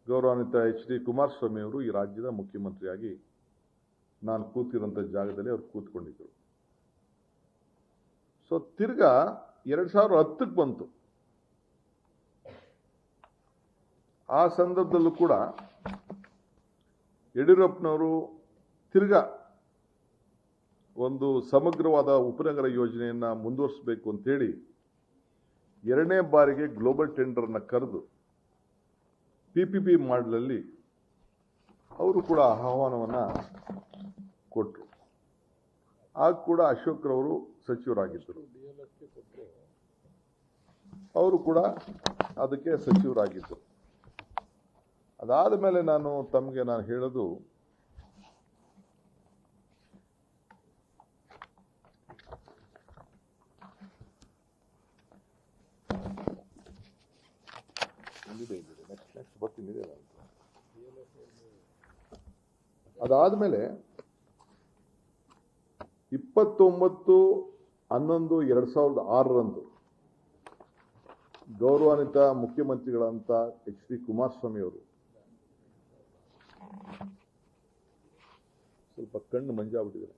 ಗೌರವಾನ್ವಿತ HD ಕುಮಾರಸ್ವಾಮಿ ಅವರು ಈ ರಾಜ್ಯದ ಮುಖ್ಯಮಂತ್ರಿಯಾಗಿ ನಾನು ಕೂತಿರುವಂಥ ಜಾಗದಲ್ಲಿ ಅವರು ಕೂತ್ಕೊಂಡಿದ್ದರು. ಸೊ ತಿರ್ಗಾ 2010ಕ್ಕೆ ಬಂತು. ಆ ಸಂದರ್ಭದಲ್ಲೂ ಕೂಡ ಯಡಿಯೂರಪ್ಪನವರು ತಿರ್ಗಾ ಒಂದು ಸಮಗ್ರವಾದ ಉಪನಗರ ಯೋಜನೆಯನ್ನು ಮುಂದುವರಿಸಬೇಕು ಅಂತೇಳಿ ಎರಡನೇ ಬಾರಿಗೆ ಗ್ಲೋಬಲ್ ಟೆಂಡರ್ನ ಕರೆದು PPP ಮಾಡಲಲ್ಲಿ ಅವರು ಕೂಡ ಆಹ್ವಾನವನ್ನು ಕೊಟ್ಟರು. ಆಗ ಕೂಡ ಅಶೋಕ್ ರವರು ಸಚಿವರಾಗಿದ್ದರು, ಅವರು ಕೂಡ ಅದಕ್ಕೆ ಸಚಿವರಾಗಿದ್ದರು. ಅದಾದ ಮೇಲೆ ತಮಗೆ ನಾನು ಹೇಳೋದು, ಅದಾದ್ಮೇಲೆ 29/11/2006 ಗೌರವಾನ್ವಿತ ಮುಖ್ಯಮಂತ್ರಿಗಳಂತ HD ಕುಮಾರಸ್ವಾಮಿ ಅವರು ಸ್ವಲ್ಪ ಕಣ್ಣು ಮಂಜಾಗ್ಬಿಟ್ಟಿದ್ದಾರೆ.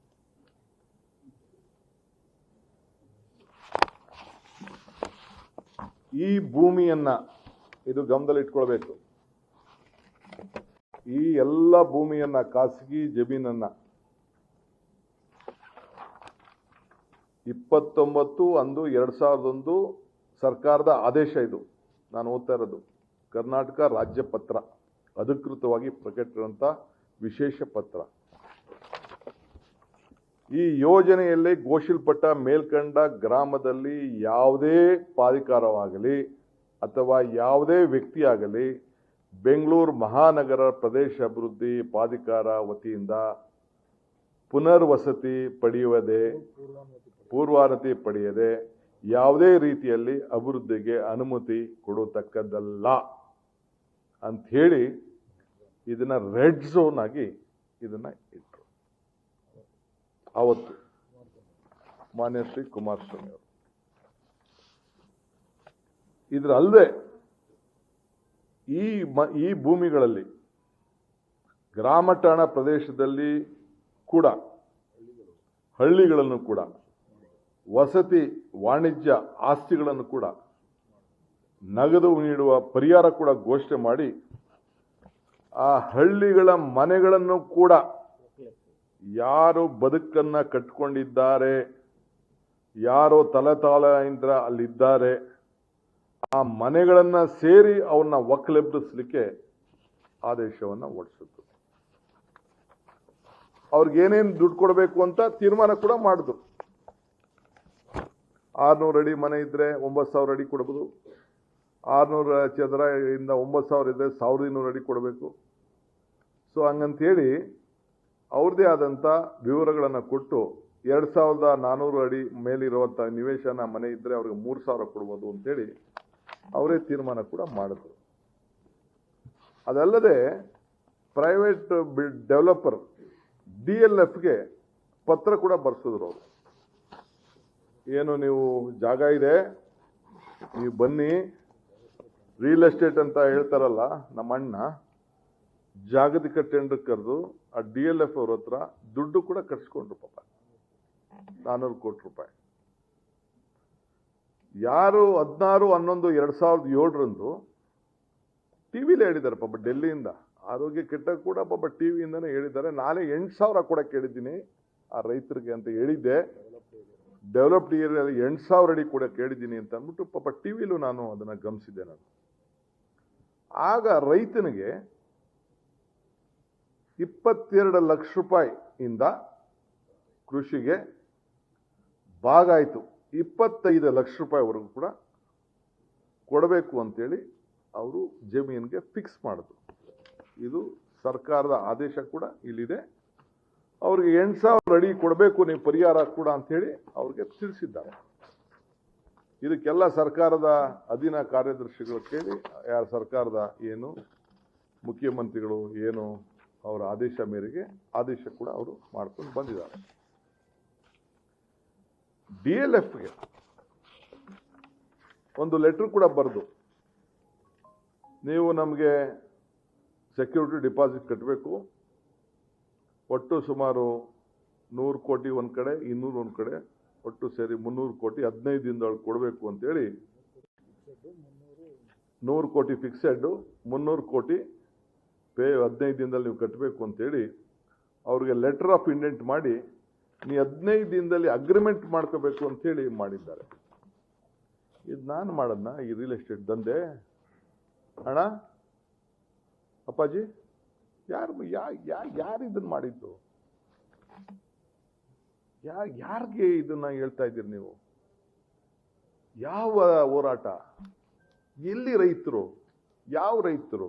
ಈ ಭೂಮಿಯನ್ನ ಇದು ಗಮನದಲ್ಲಿಟ್ಕೊಳ್ಬೇಕು. ಈ ಎಲ್ಲ ಭೂಮಿಯನ್ನ, ಖಾಸಗಿ ಜಮೀನನ್ನ 29/11/2001 ಸರ್ಕಾರದ ಆದೇಶ, ಇದು ನಾನು ಓದ್ತಾ ಇರೋದು ಕರ್ನಾಟಕ ರಾಜ್ಯ ಪತ್ರ, ಅಧಿಕೃತವಾಗಿ ಪ್ರಕಟಿಸಿರುವಂಥ ವಿಶೇಷ ಪತ್ರ. ಈ ಯೋಜನೆಯಲ್ಲಿ ಘೋಷಿಸಲ್ಪಟ್ಟ ಮೇಲ್ಕಂಡ ಗ್ರಾಮದಲ್ಲಿ ಯಾವುದೇ ಪ್ರಾಧಿಕಾರವಾಗಲಿ ಅಥವಾ ಯಾವುದೇ ವ್ಯಕ್ತಿಯಾಗಲಿ ಬೆಂಗಳೂರು ಮಹಾನಗರ ಪ್ರದೇಶ ಅಭಿವೃದ್ಧಿ ಪ್ರಾಧಿಕಾರ ವತಿಯಿಂದ ಪುನರ್ವಸತಿ ಪಡೆಯುವುದೇ, ಪೂರ್ವಾನುಮತಿ ಪಡೆಯದೆ ಯಾವುದೇ ರೀತಿಯಲ್ಲಿ ಅಭಿವೃದ್ಧಿಗೆ ಅನುಮತಿ ಕೊಡತಕ್ಕದ್ದಲ್ಲ ಅಂತ ಹೇಳಿ ಇದನ್ನ ರೆಡ್ ಝೋನ್ ಆಗಿ ಇದನ್ನ ಇಟ್ಟರು ಅವತ್ತು ಮಾನ್ಯ ಶ್ರೀ ಕುಮಾರಸ್ವಾಮಿ ಅವರು. ಇದರಲ್ಲದೆ ಈ ಭೂಮಿಗಳಲ್ಲಿ ಗ್ರಾಮ ಠಾಣಾ ಪ್ರದೇಶದಲ್ಲಿ ಕೂಡ ಹಳ್ಳಿಗಳನ್ನು ಕೂಡ ವಸತಿ ವಾಣಿಜ್ಯ ಆಸ್ತಿಗಳನ್ನು ಕೂಡ ನಗದು ನೀಡುವ ಪರಿಹಾರ ಕೂಡ ಘೋಷಣೆ ಮಾಡಿ ಆ ಹಳ್ಳಿಗಳ ಮನೆಗಳನ್ನು ಕೂಡ ಯಾರು ಬದುಕನ್ನ ಕಟ್ಟಿಕೊಂಡಿದ್ದಾರೆ, ಯಾರೋ ತಲೆತಾಲೆಯಿಂದ ಅಲ್ಲಿದ್ದಾರೆ, ಆ ಮನೆಗಳನ್ನ ಸೇರಿ ಅವನ್ನ ಒಕ್ಕಲೆಬ್ಬಿಸಲಿಕ್ಕೆ ಆದೇಶವನ್ನು ಹೊರಡಿಸಿದ್ರು. ಅವ್ರಿಗೇನೇನು ದುಡ್ಡು ಕೊಡಬೇಕು ಅಂತ ತೀರ್ಮಾನ ಕೂಡ ಮಾಡಿದ್ರು. 600 ಅಡಿ ಮನೆ ಇದ್ರೆ 9,000 ಅಡಿ ಕೊಡಬಹುದು, 600 ಚದರ ಇಂದ 9,000 ಇದ್ರೆ 1,200 ಅಡಿ ಕೊಡಬೇಕು. ಸೊ ಹಂಗಂತೇಳಿ ಅವ್ರದೇ ಆದಂಥ ವಿವರಗಳನ್ನು ಕೊಟ್ಟು 2,400 ಅಡಿ ಮೇಲಿರುವಂಥ ನಿವೇಶನ ಮನೆ ಇದ್ರೆ ಅವ್ರಿಗೆ 3,000 ಕೊಡ್ಬೋದು ಅಂತೇಳಿ ಅವರೇ ತೀರ್ಮಾನ ಕೂಡ ಮಾಡಿದ್ರು. ಅದಲ್ಲದೆ ಪ್ರೈವೇಟ್ ಡೆವಲಪರ್ DLFಗೆ ಪತ್ರ ಕೂಡ ಬರ್ಸಿದ್ರು ಅವರು. ಏನು ನೀವು ಜಾಗ ಇದೆ, ನೀವು ಬನ್ನಿ, ರಿಯಲ್ ಎಸ್ಟೇಟ್ ಅಂತ ಹೇಳ್ತಾರಲ್ಲ ನಮ್ಮ ಅಣ್ಣ, ಜಾಗತಿಕ ಟೆಂಡರ್ ಕರೆದು ಆ DLF ಅವ್ರ ಹತ್ರ ದುಡ್ಡು ಕೂಡ ಕಟ್ಸ್ಕೊಂಡ್ರು ಪಾಪ, 400 ಕೋಟಿ ರೂಪಾಯಿ. ಯಾರು 16/11/2007 ಟಿವಿಲಿ ಹೇಳಿದ್ದಾರೆ ಪಾಪ, ಡೆಲ್ಲಿಯಿಂದ ಆರೋಗ್ಯ ಕೆಟ್ಟ ಕೂಡ ಪಾಪ ಟಿವಿಯಿಂದನೇ ಹೇಳಿದ್ದಾರೆ. ನಾಳೆ 8,000 ಕೂಡ ಕೇಳಿದ್ದೀನಿ ಆ ರೈತರಿಗೆ ಅಂತ ಹೇಳಿದ್ದೆ. ಡೆವಲಪ್ಡ್ ಏರಿಯಾದಲ್ಲಿ 8,000 ಅಡಿ ಕೂಡ ಕೇಳಿದ್ದೀನಿ ಅಂತ ಅಂದ್ಬಿಟ್ಟು ಪಾಪ ಟಿವಿಲೂ ನಾನು ಅದನ್ನ ಗಮನಿಸಿದ್ದೆ. ನಾನು ಆಗ ರೈತನಿಗೆ 22 ಲಕ್ಷ ರೂಪಾಯಿಯಿಂದ ಕೃಷಿಗೆ ಭಾಗ ಆಯಿತು 25 ಲಕ್ಷ ರೂಪಾಯಿವರೆಗೂ ಕೂಡ ಕೊಡಬೇಕು ಅಂತೇಳಿ ಅವರು ಜಮೀನಿಗೆ ಫಿಕ್ಸ್ ಮಾಡಿದ್ರು. ಇದು ಸರ್ಕಾರದ ಆದೇಶ ಕೂಡ ಇಲ್ಲಿದೆ. ಅವ್ರಿಗೆ 8,000 ಅಡಿ ಕೊಡಬೇಕು ನೀವು ಪರಿಹಾರ ಕೂಡ ಅಂತೇಳಿ ಅವ್ರಿಗೆ ತಿಳಿಸಿದ್ದಾರೆ. ಇದಕ್ಕೆಲ್ಲ ಸರ್ಕಾರದ ಅಧೀನ ಕಾರ್ಯದರ್ಶಿಗಳು ಕೇಳಿ ಯಾರ ಸರ್ಕಾರದ ಏನು ಮುಖ್ಯಮಂತ್ರಿಗಳು ಏನು ಅವರ ಆದೇಶ ಮೇರೆಗೆ ಆದೇಶ ಕೂಡ ಅವರು ಮಾಡ್ಕೊಂಡು ಬಂದಿದ್ದಾರೆ. DLFಗೆ ಒಂದು ಲೆಟರ್ ಕೂಡ ಬರೆದು ನೀವು ನಮಗೆ ಸೆಕ್ಯೂರಿಟಿ ಡಿಪಾಸಿಟ್ ಕಟ್ಟಬೇಕು. ಒಟ್ಟು ಸುಮಾರು 100 ಕೋಟಿ ಒಂದು ಕಡೆ, 200 ಒಂದು ಕಡೆ, ಒಟ್ಟು ಸೇರಿ 300 ಕೋಟಿ 15 ದಿನದೊಳಗೆ ಕೊಡಬೇಕು ಅಂತೇಳಿ, 100 ಕೋಟಿ ಫಿಕ್ಸೆಡ್, 300 ಕೋಟಿ ಪೇ 15 ದಿನದಲ್ಲಿ ನೀವು ಕಟ್ಟಬೇಕು ಅಂತೇಳಿ ಅವ್ರಿಗೆ ಲೆಟರ್ ಆಫ್ ಇಂಡೆಂಟ್ ಮಾಡಿ ನೀ 15 ದಿನದಲ್ಲಿ ಅಗ್ರಿಮೆಂಟ್ ಮಾಡ್ಕೋಬೇಕು ಅಂತೇಳಿ ಮಾಡಿದ್ದಾರೆ. ಇದು ನಾನು ಮಾಡದ್ನ ಈ ರಿಯಲ್ ಎಸ್ಟೇಟ್ ದಂಧೆ? ಅಣ್ಣ ಅಪ್ಪಾಜಿ, ಯಾರು ಇದನ್ನ ಮಾಡಿದ್ದು? ಯಾರಿಗೆ ಇದನ್ನ ಹೇಳ್ತಾ ಇದ್ದೀರಿ ನೀವು? ಯಾವ ಹೋರಾಟ? ಎಲ್ಲಿ ರೈತರು? ಯಾವ ರೈತರು?